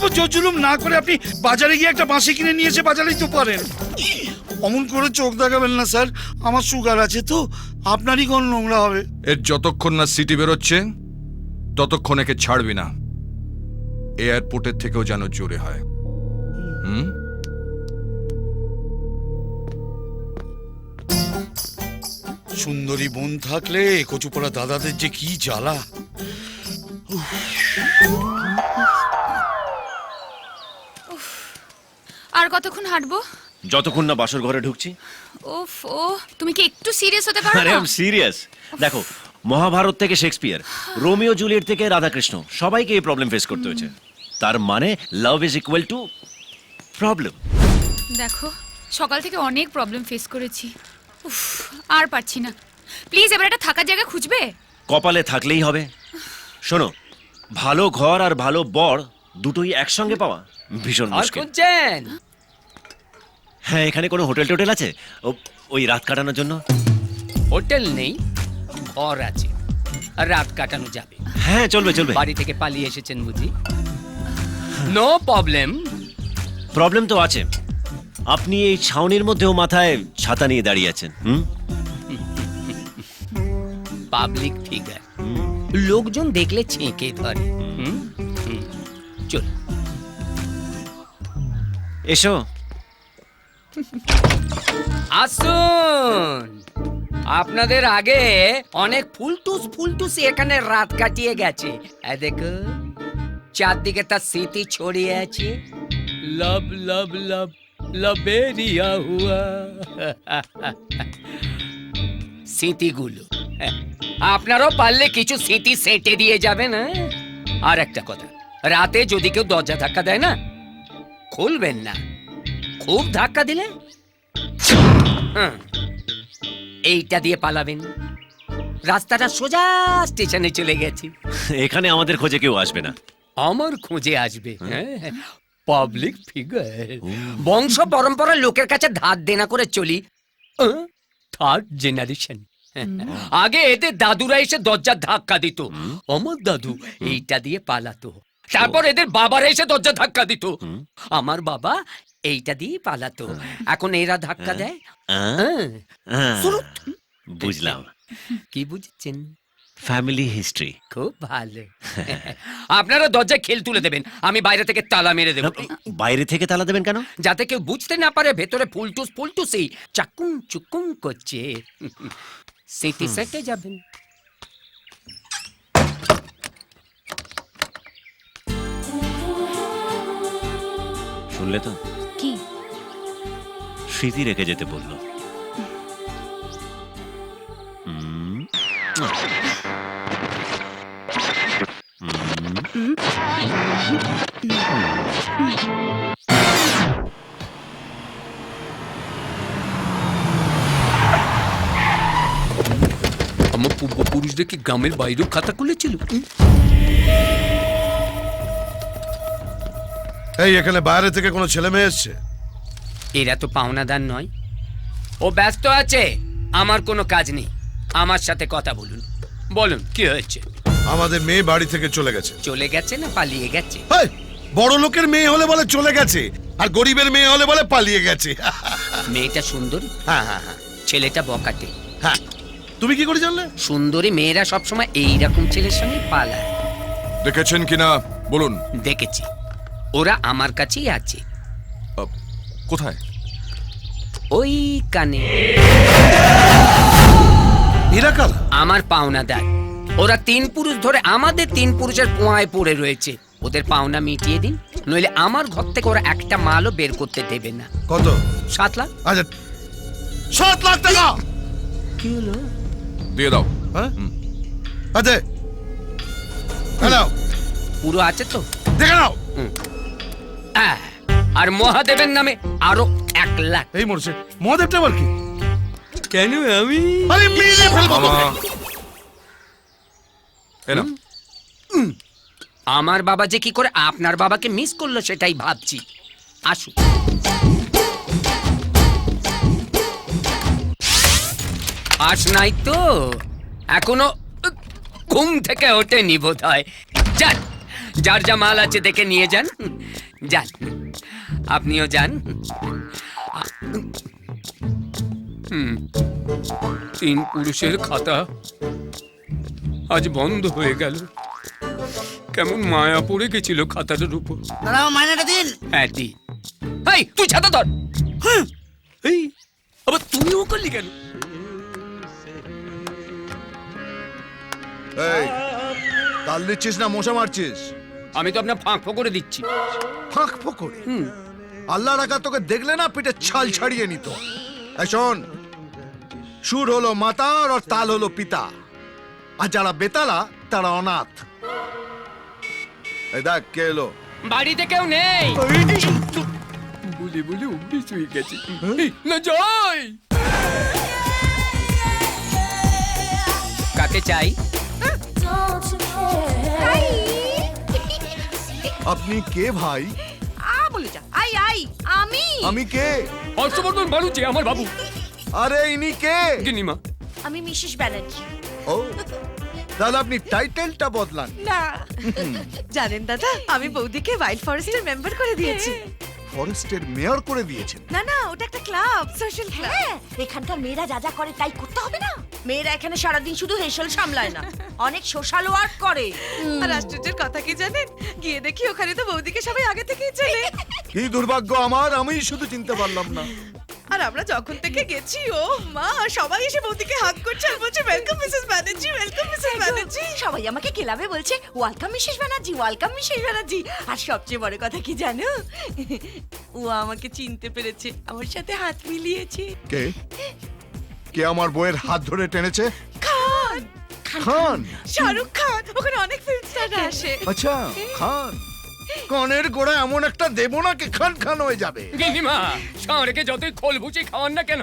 দেবো, জোর জুলুম না করে আপনি বাজারে গিয়ে একটা বাঁশি কিনে নিয়ে এসে বাজারেই তো পারেন। অমন করে চোখ দেখাবেন না স্যার, আমার সুগার আছে তো, আপনারই কোন নোংরা হবে। এর যতক্ষণ না সিটি বেরোচ্ছে ততক্ষণ একে ছাড়বি না। এয়ারপোর্টের থেকেও যেন জোরে হয়। হুম? সুন্দরী বোন থাকলে কচুপড়া দাদাদের যে কি জ্বালা। আর কতক্ষণ হাঁটবো? যতক্ষণ না বাসর ঘরে ঢুকছি। ওফ ও, তুমি কি একটু সিরিয়াস হতে পারো আরে না? I am serious. দেখো, মহাভারত থেকে শেক্সপিয়ার, রোমিও জুলিয়েট থেকে রাধাকৃষ্ণ, সবাইকে এই প্রবলেম ফেস করতে হয়েছে। তার মানে love is equal to problem. দেখো, সকাল থেকে অনেক প্রবলেম ফেস করেছি। উফ, আর পারছি না। প্লিজ এবার একটা থাকার জায়গা খুঁজবে? কপালে থাকলেই হবে। শোনো, ভালো ঘর আর ভালো বর দুটোই একসঙ্গে পাওয়া ভীষণ আর মুশকিল। খুঁজছেন? হ্যাঁ, এখানে কোনো হোটেল টোটেল আছে ওই রাত কাটানোর জন্য? হোটেল নেই, ঘর আছে, আর রাত কাটানো যাবে। হ্যাঁ, চলবে চলবে। বাড়ি থেকে পালিয়ে এসেছেন বুঝি? No problem. প্রবলেম তো আছে। আপনি এই ছাউনির মধ্যেও মাথায় ছাতা নিয়ে দাঁড়িয়ে আছেন। পাবলিক ফিগার, লোকজন দেখলে ছেঁকে ধরে। হুম? হুম। চল এসো। আসুন। আপনাদের আগে অনেক ফুলটুস এখানে রাত কাটিয়ে গেছে। দেখো, চারদিকে তার স্মৃতি ছড়িয়ে আছে। লব লব লব লবেরিয়া হুয়া। স্মৃতিগুলো আপনারও পারলে কিছু স্মৃতি সেটে দিয়ে যাবেন। আর একটা কথা, রাতে যদি কেউ দরজা ধাক্কা দেয় না, খুলবেন না। খুব ধাক্কা দিলে এইটা দিয়ে পালাবেন। রাস্তাটা সোজা স্টেশনে চলে গেছে। এখানে আমাদের খোঁজে কেউ আসবে না। আমার খোঁজে আসবে। পাবলিক ফিগার, বংশ পরম্পরার লোকের কাছে ধার দেনা করে চলি। Third generation. আগে এদের দাদুরা এসে দরজার ধাক্কা দিত, আমার দাদু এইটা দিয়ে পালাতো। তারপর এদের বাবারা এসে দরজা ধাক্কা দিত, আমার বাবা এইটা দিয়ে পালাতো। এখন এরা ধাক্কা দেয়। সুরুৎ। বুঝলাম। কি বুঝছেন? Family history. খুব ভালো। আপনারা দরজায় খেল তুলে দেবেন, আমি বাইরে থেকে তালা মেরে দেব। বাইরে থেকে তালা দেবেন কেন? যাতে কেউ বুঝতে না পারে ভেতরে ফুলটুসই চাকুম চুকুম করছে। স্মৃতি সেটে যাবেন। শুনলে তো? কি? স্মৃতি রেখে যেতে বললো। আমার পূর্বপুরুষদের কি গ্রামের বাইরেও খাতা খুলেছিল? এই, এখানে বাইরে থেকে কোনো ছেলে মেয়ে এসছে? এরা তো পাওনাদার নয়। ও ব্যস্ত আছে, আমার কোনো কাজ নেই। আমার সাথে কথা বলুন। বলুন কি হয়েছে? আমাদের মেয়ে বাড়ি থেকে চলে গেছে। চলে গেছে না পালিয়ে গেছে? হেই, বড় লোকের মেয়ে হলে বলে চলে গেছে, আর গরিবের মেয়ে হলে বলে পালিয়ে গেছে। মেয়েটা সুন্দরী, হ্যাঁ হ্যাঁ হ্যাঁ ছেলেটা বকাটে। হ্যাঁ। তুমি কি করে জানলে? সুন্দরী মেয়েরা সবসময় এইরকম ছেলের সঙ্গে পালায়। দেখেছেন কিনা বলুন। দেখেছি, ওরা আমার কাছেই আছে। কোথায়? ওই কানে। এরা কাল আমার পাওনাদার। ওরা 3 পুরুষ ধরে আমাদের 3 পুরুষের পোঁয়ায় পড়ে রয়েছে। ওদের পাওনা মিটিয়ে দিন, নইলে আমার ঘর থেকে ওরা একটা মালও বের করতে দেবে না। কত? 7 লাখ। আচ্ছা, 7 লাখ টাকা। কি হলো? দিয়ে দাও। হ্যাঁ, আচ্ছা, হ্যালো, পুরো আছে তো? দেখে নাও। আর মহাদেবের নামে আরো 1 লাখ। এই মরছে মহাদেবটা আবার কি? কেন আমি? আরে মেরে ফেলবো তোকে। এনা আমার বাবা যে কি করে আপনার বাবাকে মিস করলো সেটাই ভাবছি। আসুন। আস নাই তো এখনো ঘুম থেকে ওঠেনি বোধ হয়। যান যার যা মাল আছে দেখে নিয়ে যান। যান, আপনিও যান। তিন পুরুষের খাতা আজ বন্ধ হয়ে গেল। কেমন মায়া পড়ে গেছিল খাতাটার উপর। দাঁড়াও, মাইনেটা দিন। হ্যাঁ দি। এই তুই ছাতা ধর। হ্যাঁ, এই আবার তুমিও করলি কেন? এই তাল দিচ্ছিস না মশা মারছিস? আমি তো আপনার ফাঁক করে দিচ্ছি। ফাঁক ফোকরে আল্লাহ রাখা তোকে দেখলে না পিঠে ছাল ছাড়িয়ে নিত। এই শোন, সুর হলো মাতা আর তাল হলো পিতা, আর যারা বেতালা তারা অনাথ। এই দেখ কে এলো। বাড়িতে কেউ নেই। বলে বলে অভ্যেস হয়ে গেছে। এই, না যাই। কাকে চাই? আপনি কে ভাই? বলে যা। আই আই, আমি আমি কে? হর্ষবর্ধন বাড়ুচে আমার বাবু। আরে ইনি কে? গিনিমা। আমি মিসেস ব্যানার্জি। ও, তাহলে আপনি টাইটেলটা বদলান। না, জানেন দাদা, আমি বৌদিকে ওয়াইল্ড ফরেস্টের মেম্বার করে দিয়েছি। ফরেস্টের মেয়র করে দিয়েছেন? না না, ওটা একটা ক্লাব, সোশ্যাল ক্লাব। এখানকার মেয়েরা যা যা করে তাই করতে হবে না। মেয়েরা এখানে সারাদিন শুধু হেসেল সামলায় না, অনেক সোশ্যাল ওয়ার্ক করে। আর আশ্চর্যের কথা কি জানেন, গিয়ে দেখি ওখানে তো বৌদিকে সবাই আগে থেকেই চেনে। কি দুর্ভাগ্য আমার, আমি শুধু চিনতে পারলাম না। আর আমরা যখন থেকে গেছি, ও মা, সবাই এসে বৌদিকে হাত করছে আর বলছে welcome Mrs Banerjee, welcome Mrs Banerjee. সবাই আমাকে ক্লাবে বলছে welcome Mrs Banerjee, welcome Mrs Banerjee. আর সবচেয়ে বড় কথা কি জানো, ও আমাকে চিনতে পেরেছে, আমার সাথে হাত মিলিয়েছে। কে? কে আমার বইয়ের হাত ধরে টেনেছে? খান, খান? শাহরুখ খান, ওখানে অনেক ফিল্ম স্টার আসে। আচ্ছা, খান। কনের গোড়া এমন একটা দেবো না কি খান খান হয়ে যাবে। গিনিমা, সাঁড়কে যতই খোল ভুচি খাওয়ান না কেন,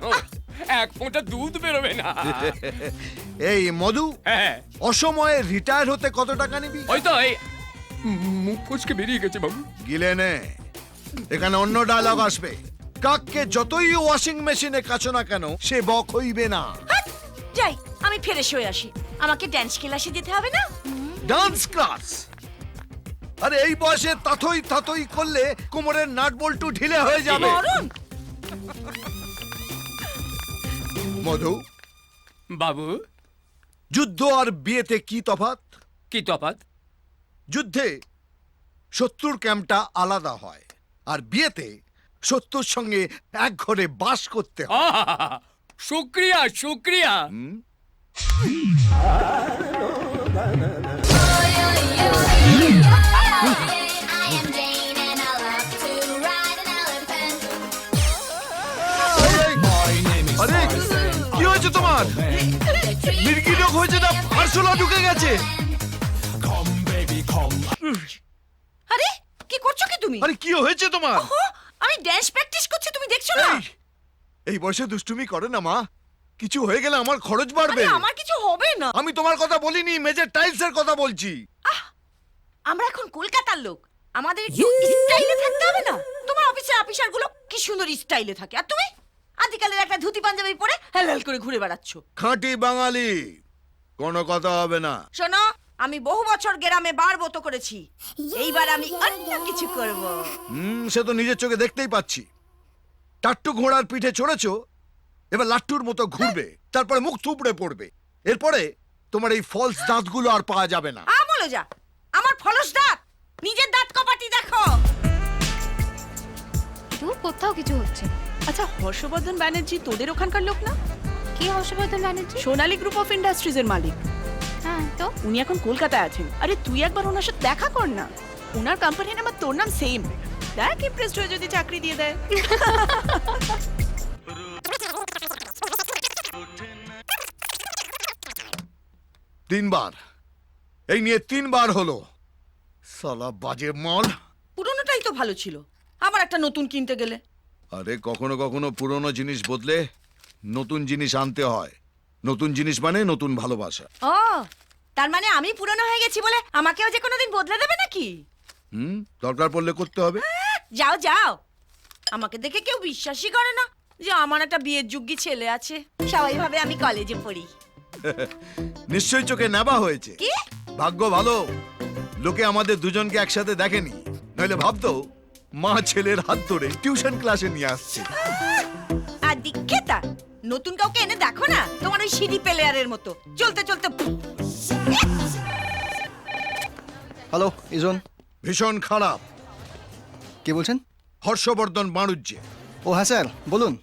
এক ফোঁটা দুধ বেরোবে না। এই মধু, হ্যাঁ, অসময়ে রিটায়ার হতে কত টাকা নিবি? ওই তো এই মুখ ফসকে বেরিয়ে গেছে বাবু। গিলে নে, এখানে অন্য ডায়লগ আসবে। কাককে যতই ওয়াশিং মেশিনে কাছো না কেন, সে বক হইবে না। যাই, আমি ফ্রেশ হয়ে আসি। আমাকে ড্যান্স ক্লাসে যেতে হবে না? Dance class? আরে এই বয়সে তাথই তাথই করলে কোমরের নাট বল্টু ঢিলে হয়ে যাবে। মরণ। মধু, বাবু, যুদ্ধ আর বিয়েতে কি তফাৎ? কি তফাৎ? যুদ্ধে শত্রুর ক্যাম্পটা আলাদা হয়, আর বিয়েতে শত্রুর সঙ্গে এক ঘরে বাস করতে হয়। শুক্রিয়া শুক্রিয়া। আরে কি হয়েছে তোমার? মির্গি রোগ হয়েছে না আরশোলা ঢুকে গেছে? আরে কি করছো কি তুমি? আরে কি হয়েছে তোমার? ওহো, আমি ড্যান্স প্র্যাকটিস করছি, তুমি দেখছো না? এই বয়সে দুষ্টুমি করে না মা, কিছু হয়ে গেলে আমার খরচ বাড়বে। আরে আমার কিছু হবে না। আমি তোমার কথা বলিনি, মেজের টাইলস এর কথা বলছি। আমরা এখন কলকাতার লোক, আমাদের একটু স্টাইলে থাকতে হবে না? তোমার অফিসের অফিসার গুলো কি সুন্দর স্টাইলে থাকে, আর তুমি আদিকালের একটা ধুতি পাঞ্জাবি পরে হেলাল করে ঘুরে বেড়াচ্ছ। খাঁটি বাঙালি, কোনো কথা হবে না। শোনো, আমি বহু বছর গ্রামে বারবত করেছি, এইবার আমি অন্য কিছু করব। সে তো নিজের চোখে দেখতেই পাচ্ছি। টাট্টু ঘোড়ার পিঠে চড়েছো, এবার লাট্টুর মতো ঘুরবে, তারপরে মুখ থুবড়ে পড়বে। এরপরে তোমার এই ফলস দাঁতগুলো আর পাওয়া যাবে না। বলে যা, আমার ফলস দাঁত, নিজের দাঁত কপাটি দেখো। তো কোথাও কিছু হচ্ছে না। আচ্ছা, হর্ষবর্ধন ব্যানার্জি তোদের ওখানকার লোক না? কে হর্ষবর্ধন ব্যানার্জি? সোনালী গ্রুপ অফ ইন্ডাস্ট্রিজের মালিক। হ্যাঁ তো উনি এখন কলকাতায় আছেন। আরে তুই একবার ওনার সাথে দেখা কর না, ওনার কোম্পানির নাম আর তোর নাম সেম। দেখ ইমপ্রেসড হয়ে যদি চাকরি দিয়ে দেয়। তিনবার, এই নিয়ে তিনবার হলো। সালা বাজে মাল। পুরনোটাই তো ভালো ছিল, আবার একটা নতুন কিনতে গেলে। আরে কখনো কখনো পুরনো জিনিস বদলে নতুন জিনিস আনতে হয়। নতুন জিনিস মানে নতুন ভালোবাসা। ও, তার মানে আমি পুরনো হয়ে গেছি বলে আমাকেও যে কোনোদিন বদলে দেবে নাকি? দরকার পড়লে করতে হবে। যাও যাও, আমাকে দেখে কেউ বিশ্বাসই করে না যে আমার একটা বিয়ের যোগ্য ছেলে আছে। সবাই ভাবে আমি কলেজে পড়ি। নিশ্চয়ই চোখে নেবা হয়েছে। কি? ভাগ্য ভালো, লোকে আমাদের দুজনকে একসাথে দেখেনি, নইলে ভাবতো মা ছেলের হাত ধরে টিউশন ক্লাসে নিয়ে আসছে। আর দীক্ষিতা নতুন কাউকে এনে দেখো না, তোমার ওই সিডি প্লেয়ারের মতো চলতে চলতে। হ্যালো ইজন, ভীষণ খারাপ। কে বলছেন? হর্ষবর্ধন বাণুজ্যে। ও হ্যাঁ স্যার, বলুন।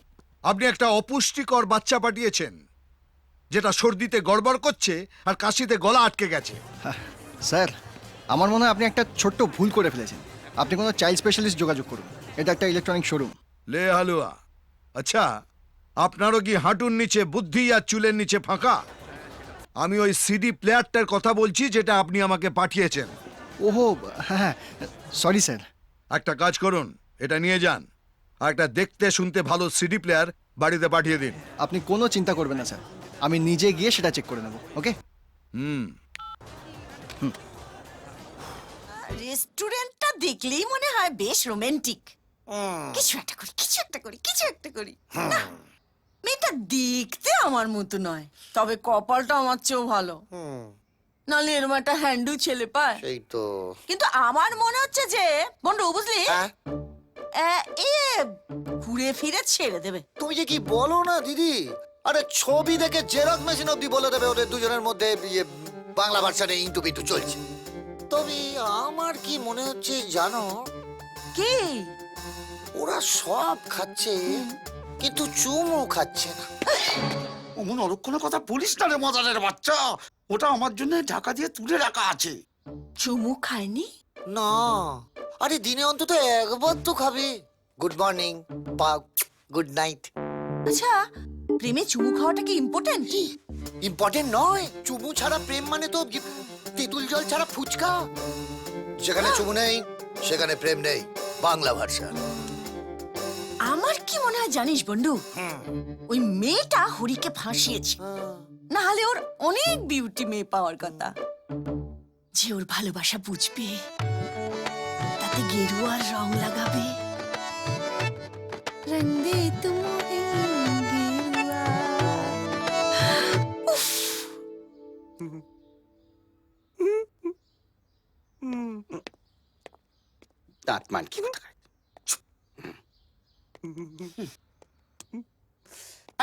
আপনি একটা অপুষ্টিকর বাচ্চা পাঠিয়েছেন, যেটা সর্দিতে গড়বড় করছে আর কাশিতে গলা আটকে গেছে। হ্যাঁ, স্যার আমার মনে হয় আপনি একটা ছোট্ট ভুল করে ফেলেছেন। আপনি কোনো চাইল্ড স্পেশালিস্ট যোগাযোগ করুন, এটা একটা ইলেকট্রনিক শোরুম। লে হালুয়া। আচ্ছা, আপনারও কি হাঁটুর নিচে বুদ্ধি আর চুলের নিচে ফাঁকা? আমি ওই সিডি প্লেয়ারটার কথা বলছি, যেটা আপনি আমাকে পাঠিয়েছেন। ওহো হ্যাঁ হ্যাঁ, সরি স্যার। একটা কাজ করুন, এটা নিয়ে যান, আর একটা দেখতে শুনতে ভালো সিডি প্লেয়ার বাড়িতে পাঠিয়ে দিন। আপনি কোনো চিন্তা করবেন না স্যার, আমি নিজে গিয়ে সেটা চেক করে নেব। ওকে? রেস্টুরেন্টটা দেখলেই মনে হয় বেশ রোমান্টিক। কিছু একটা করি, কিছু একটা করি, কিছু একটা করি। না, মেয়েটা দেখতে আমার মতো নয়, তবে কপালটা আমার চেয়েও ভালো। নাহলে এরম একটা হ্যান্ডু ছেলে পায়। সেই তো। কিন্তু আমার মনে হচ্ছে যে বন্ধু, বুঝলি, এ ঘুরে ফিরে ছেড়ে দেবে। তুমি যে কি বলো না দিদি, আরে ছবি দেখে জেরক্স মেশিন অব্দি বলে দেবে ওদের দুজনের মধ্যে বাংলা ভার্সানে ইন্টু পিন্টু চলছে। তবে আমার কি মনে হচ্ছে জানো, কি ওরা সব খাচ্ছে কিন্তু চুমু খাচ্ছে না। অমন অলক্ষণের কথা বলিস না রে মজারের বাচ্চা, ওটা আমার জন্য ঢাকা দিয়ে তুলে রাখা আছে। চুমু খায়নি? না, আরে দিনে অন্তত একবার তো খাবে। গুড মর্নিং বা গুড নাইট। আচ্ছা, প্রেমে চুমু খাওয়াটা কি ইম্পর্টেন্ট? ইম্পর্টেন্ট নয়, চুমু ছাড়া প্রেম মানে তো তেঁতুল জল ছাড়া ফুচকা। যেখানে চুমু নেই সেখানে প্রেম নেই, বাংলা ভাষা। আমার কি মনে হয় জানিস বন্ধু, ওই মেয়েটা হরিকে ফাঁসিয়েছে। না হলে ওর অনেক বিউটি মেয়ে পাওয়ার কথা, যে ওর ভালোবাসা বুঝবে, তাতে গেরুয়ার রং লাগাবে। রং দে তুমে গেরুয়া। উফ, দাঁত মান কি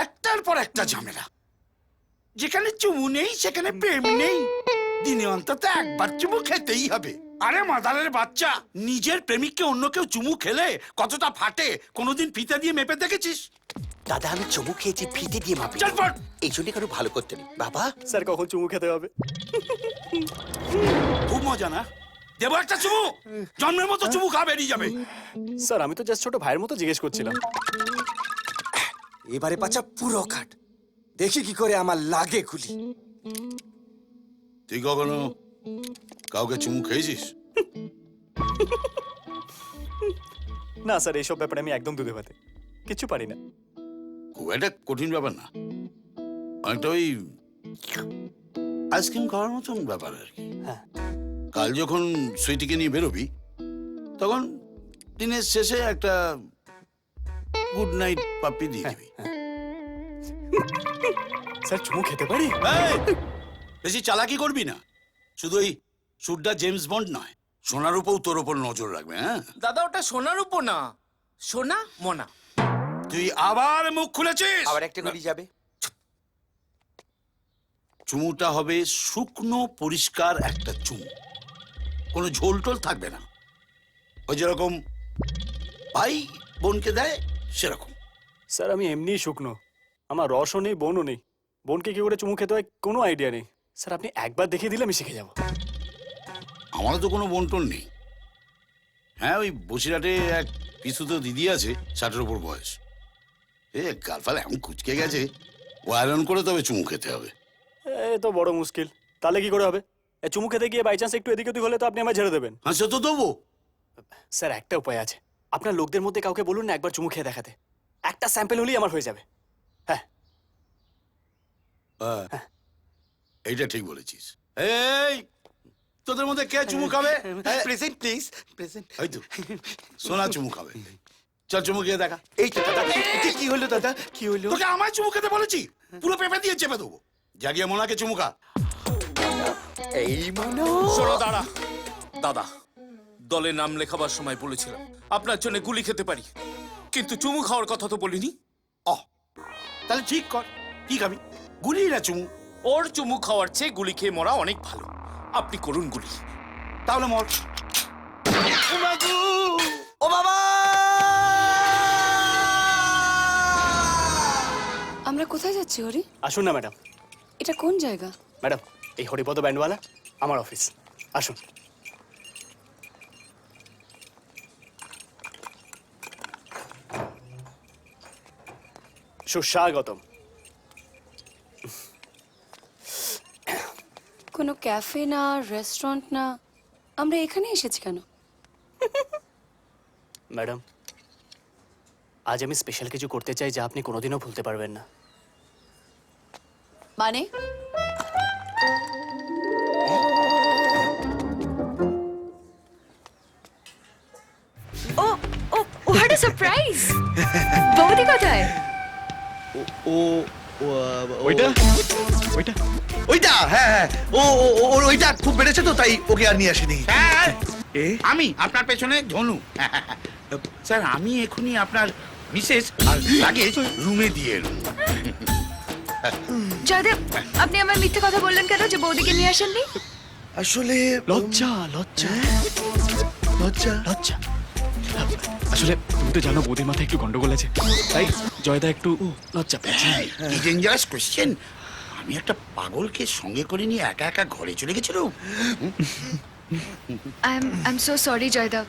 একটার পর একটা ঝামেলা। যেখানে চুমু নেই সেখানে প্রেম নেই। দিনে অন্তত একবার চুমু খেতেই হবে। আরে মাদারের বাচ্চা, নিজের প্রেমিককে অন্য কেউ চুমু খেলে কতটা ফাটে কোনোদিন ফিতে দিয়ে মেপে দেখেছিস? দাদা আমি চুমু খেয়েছি ফিতে দিয়ে মাপি। চল পড়। এই জন্য কারো ভালো করতে নেই বাবা। স্যার কখন চুমু খেতে হবে? খুব মজা না? দেবো একটা চুমু, জন্মের মতো চুমু খা বেরিয়ে যাবে। স্যার আমি তো জাস্ট ছোট ভাইয়ের মতো জিজ্ঞেস করছিলাম। এবারে পাচা পুরো কাট, দেখি কি করে আমার লাগে গুলি। তুই কখনো কাউকে চুমু খেয়েছিস? না স্যার, এইসব ব্যাপারে আমি একদম দুধে ভাতে কিছু পারি না। খুব একটা কঠিন ব্যাপার না, অনেকটা ওই আইসক্রিম খাওয়ার মতন ব্যাপার আর কি। কাল যখন সুইটিকে নিয়ে বেরোবি, তখন দিনের শেষে একটা গুড নাইট পাপ্পি দিয়ে দিবি। স্যার চুমু খেতে পারি? এই, বেশি চালাকি করবি না। শুধু ওই সুরটা জেমস বন্ড নয়, সোনার উপর তোর ওপর নজর রাখবে। হ্যাঁ দাদা ওটা সোনার উপর না, সোনা মোনা। তুই আবার মুখ খুলেছিস। আবার একটা গুলি যাবে। চুমুটা হবে শুকনো পরিষ্কার একটা চুমু, কোনো ঝোল টোল থাকবে না। ওই যেরকম ভাই বোনকে দেয় সেরকম। স্যার আমি এমনিই শুকনো, আমার রসও নেই বোনও নেই। বোনকে কি করে চুমু খেতে হয় কোনো আইডিয়া নেই। স্যার আপনি একবার দেখিয়ে দিলে আমি শিখে যাব। আমারও তো কোনো বোন টোন নেই। হ্যাঁ, ওই বসিরহাটে এক পিছু তো দিদি আছে, 60-এর উপর বয়স। গালফাল এমন কুচকে গেছে, ও আয়রন করে তবে চুমু খেতে হবে। এ তো বড় মুশকিল। তাহলে কি করে হবে? এ চুমু খেতে গিয়ে বাই চান্স একটু এদিক ওদিক হলে তো আপনি আমায় ঝেড়ে দেবেন। হ্যাঁ সে তো দেবো। স্যার একটা উপায় আছে, আপনার লোকদের মধ্যে কাউকে বলুন না একবার চুমু খেয়ে দেখাতে। একটা স্যাম্পল হলেই আমার হয়ে যাবে। হ্যাঁ এইটা ঠিক বলেছিস। এই তোদের মধ্যে কে চুমু খাবে? Present please, present. এই তো সোনা চুমু খাবে। চল চুমু খেয়ে দেখা। এই তো দাদা, এটা কি হলো দাদা, কি হলো? তোকে আমায় চুমু খেতে বলেছি? পুরো পেঁপে দিয়ে চেপে দেবো। জাগিয়ে মোনাকে চুমু খা। এই মনো। শোনো দাঁড়া, দাদা, দলে নাম লেখাবার সময় বলেছিলাম আপনার জন্য গুলি খেতে পারি, কিন্তু চুমু খাওয়ার কথা তো বলিনি। তাহলে ঠিক কর, কি খাবি, গুলি না চুমু? ওর চুমু খাওয়ার চেয়ে গুলি খেয়ে মরা অনেক ভালো। আপনি করুন গুলি। তাহলে মর। ও বাবা! আমরা কোথায় যাচ্ছি হরি? আসুন না ম্যাডাম। এটা কোন জায়গা? ম্যাডাম, এই হরিপদ ব্যান্ডওয়ালা আমার অফিস। আসুন। সুস্বাগতম। কোনো ক্যাফে না, রেস্টুরেন্ট না, আমরা এখানে এসেছি কেন? ম্যাডাম, আজ আমি স্পেশাল কিছু করতে চাই যা আপনি কোনোদিনও ভুলতে পারবেন না। মানে? ও ও হোয়াট আ সারপ্রাইজ! বৌদি কোথায়? ওইটা ওইটা ওইটা হ্যাঁ হ্যাঁ ওইটা খুব বেড়েছে তো তাই ওকে আর নিয়ে আসেনি। স্যার, আমি আপনার পেছনে ধনু। স্যার, আমি এখনই আপনার মিসেস আর লাগেজ রুমে দিয়ে এলুম। জয়দেব, আপনি আমার মিথ্যে কথা বললেন কেন যে বৌদিকে নিয়ে আসেননি? আসলে লজ্জা লজ্জা লজ্জা লজ্জা। আসলে তুমি তো জানো বৌদির মাথায় একটু গন্ডগোল আছে, তাই জয়দা একটু লজ্জা পেয়েছে। কি ডেঞ্জারাস কোশ্চেন! আমি একটা পাগলকে সঙ্গে করে নিয়ে একা একা ঘরে চলে গেছিলাম। I am so sorry Joyda,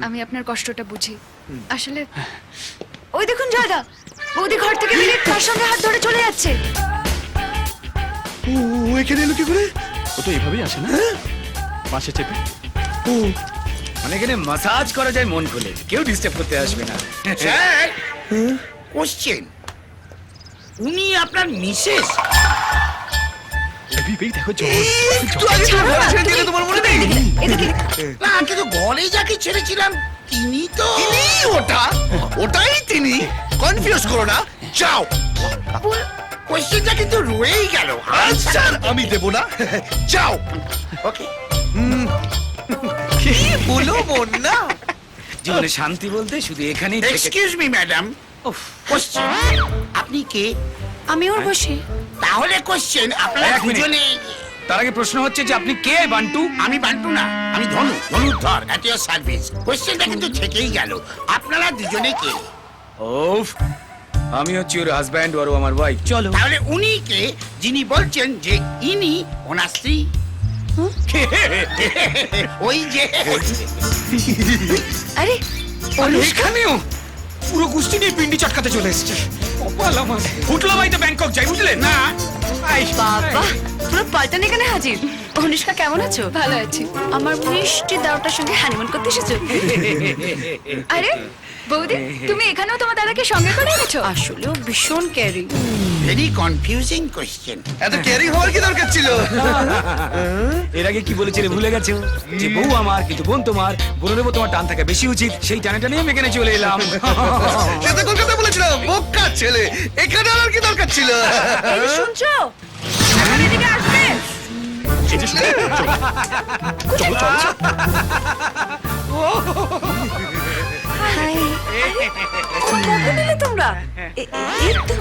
আমি আপনার কষ্টটা বুঝি। আসলে ওই দেখুন জয়দা, বৌদি ঘর থেকে বেরিয়ে কার সঙ্গে হাত ধরে চলে যাচ্ছে। ও এখানে এলো কি করে? ও তো এভাবেই আসে না, পাশে চেপে। মানে এখানে মাসাজ করা যায় মন খুলে, কেউ ডিস্টার্ব করতে আসবে না। স্যার, কোশ্চেন, উনি আপনার মিসেস? দেখো তোমার মনে নেই? না, কিন্তু ঘরে যাকে ছেড়েছিলাম তিনি তো। ওটাই তিনি, কনফিউজ করো না। যাও, কোশ্চেনটা কিন্তু রয়েই গেল। আনসার আমি দেব না। যাও। ওকে। কি বলো মন না, জীবনে শান্তি বলতে শুধু এখানেই। এক্সকিউজ মি ম্যাডাম, কোশ্চেন, আপনি কে? আমি ওর বসে। তাহলে কোশ্চেন, আপনারা এক মিনিট। দুজনে। তার আগে প্রশ্ন হচ্ছে যে আপনি কে বান্টু? আমি বান্টু না, আমি ধনু, ধনুর্ধর, এট ইওর সার্ভিস। কোশ্চেনটা কিন্তু থেকেই গেল, আপনারা দুজনে কে? ওফ, আমি হচ্ছি ওর হাজব্যান্ড আর ও আমার ওয়াইফ। চলো। তাহলে উনি কে যিনি বলছেন যে ইনি ওনার স্ত্রী? ওই যে। আরে এখানেও পুরো কুস্তি নিয়ে পিন্ডি চটকাতে চলে এসেছে। কপাল আমার। ফুটলো ভাই তো ব্যাংকক যাই, বুঝলেন না? বাবা, পুরো পাল্টান এখানে হাজির। অনুষ্কা, কেমন আছো? ভালো আছি। আমার মিষ্টি দাওটার সঙ্গে হানিমুন করতে এসেছো? আরে বৌদি, তুমি এখানেও তোমার দাদাকে সঙ্গে করে এনেছো? আসলে ও ভীষণ ক্যারি। Very confusing question. এত কেয়ারিং হওয়ার কি দরকার ছিল? এর আগে কি বলেছিলে ভুলে গেছো? যে বউ আমার কিন্তু বোন তোমার, বলে দেবো তোমার টান থাকা বেশি উচিত। সেই টানাটা নিয়ে আমি এখানে চলে এলাম। সেটা কলকাতা বলেছিলাম, বোকা ছেলে। এখানে আর কি দরকার ছিল? এই যে শুনছো, এখন এদিকে আসবে। হাই, কখন এলে তোমরা? এই তো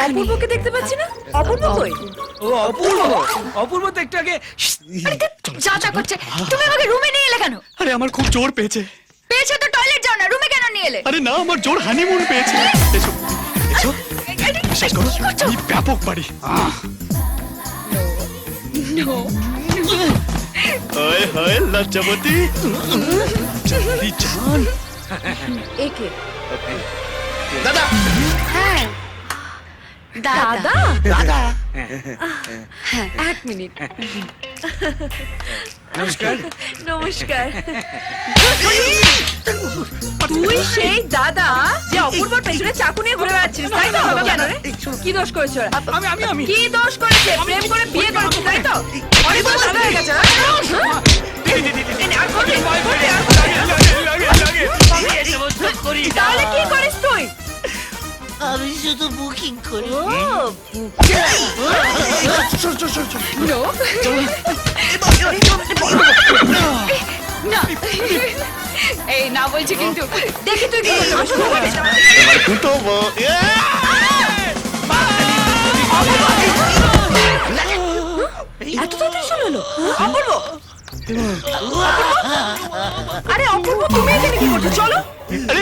অপূর্বকে দেখতে পাচ্ছি না। অপূর্ব কই? ও অপূর্ব, অপূর্ব তো একটু আগে। যা যা করছে। তুমি আমাকে রুমে নিয়ে এলে কেন? আরে আমার খুব জোর পেয়েছে। পেয়েছে তো টয়লেট যাও না, রুমে কেন নিয়ে এলে? আরে না, আমার জোর হানিমুন পেয়েছে। এসো এসো, বিশ্বাস করো আমি ব্যাপক পারি। হায় হায় লজ্জাবতী জান। একে দাদা, হ্যাঁ, দাদা দাদা, হ্যাঁ, এক মিনিট। নমস্কার। নমস্কার। তুই সেই দাদা যে অপূর্বর পেছনে চাকু নিয়ে ঘুরে বেড়াচ্ছিস, তাই তো? কেন রে? কি দোষ করেছে ওরা? আমি কি দোষ করেছে? প্রেম করে বিয়ে করেছে, তাই তো? অনেক বড় দাদা হয়ে গেছে। তাহলে কি করিস তুই? আমি শুধু বুকিং করি। না এই না বলছি কিন্তু দেখি তুই কি করছিস। এবার কুটোবো এত তাড়াতাড়ি চলে এলো অপূর্ব আরে অপূর্ব তুমি এখানে কি করছো চলো আরে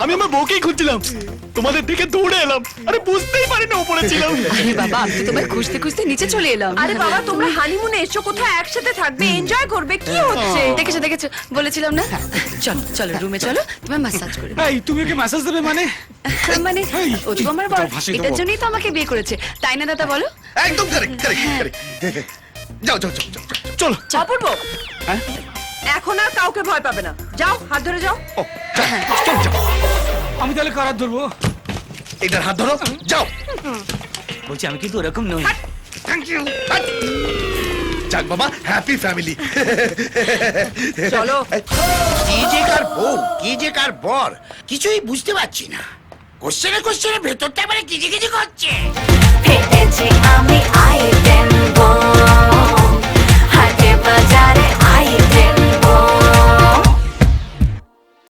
আমি আমার বউকেই খুঁজছিলাম তোমাদের দিকে দৌড়ে এলাম আরে বুঝতেই পারিনি ওপরে ছিলাম আরে বাবা আমি তো তোমায় খুঁজতে খুঁজতে নিচে চলে এলাম। আরে বাবা তোমরা হানিমুনে এসো কোথায় একসাথে থাকবে এনজয় করবে কি হচ্ছে দেখেছো দেখেছো বলেছিলাম না। চলো চলো রুমে চলো তোমায় ম্যাসাজ করে দেবো। এই তুমি ওকে মেসেজ দেবে মানে মানে ও তো আমার বর এটার জন্যই তো আমাকে বিয়ে করেছে তাই না দাদা বলো। একদম কারেক্ট কারেক্ট যাও যাও যাও যাও, যাও। চলো অপূর্ব এখন আর কাউকে ভয় পাবে না যাও হাত ধরে যাও ও, যাও, চল, যাও। আমি তাহলে কারার ধরবো এটার হাত ধরো যাও বলছি আমি কিন্তু ওরকম নই। থ্যাংক ইউ যাক বাবা হ্যাপি ফ্যামিলি চলো কি যে কার বউ কি যে কার বর কিছুই বুঝতে পারছি না। কোশ্চেনে ভেতরটা মানে কিজি কিজি করছে। হেঁটেছি আমি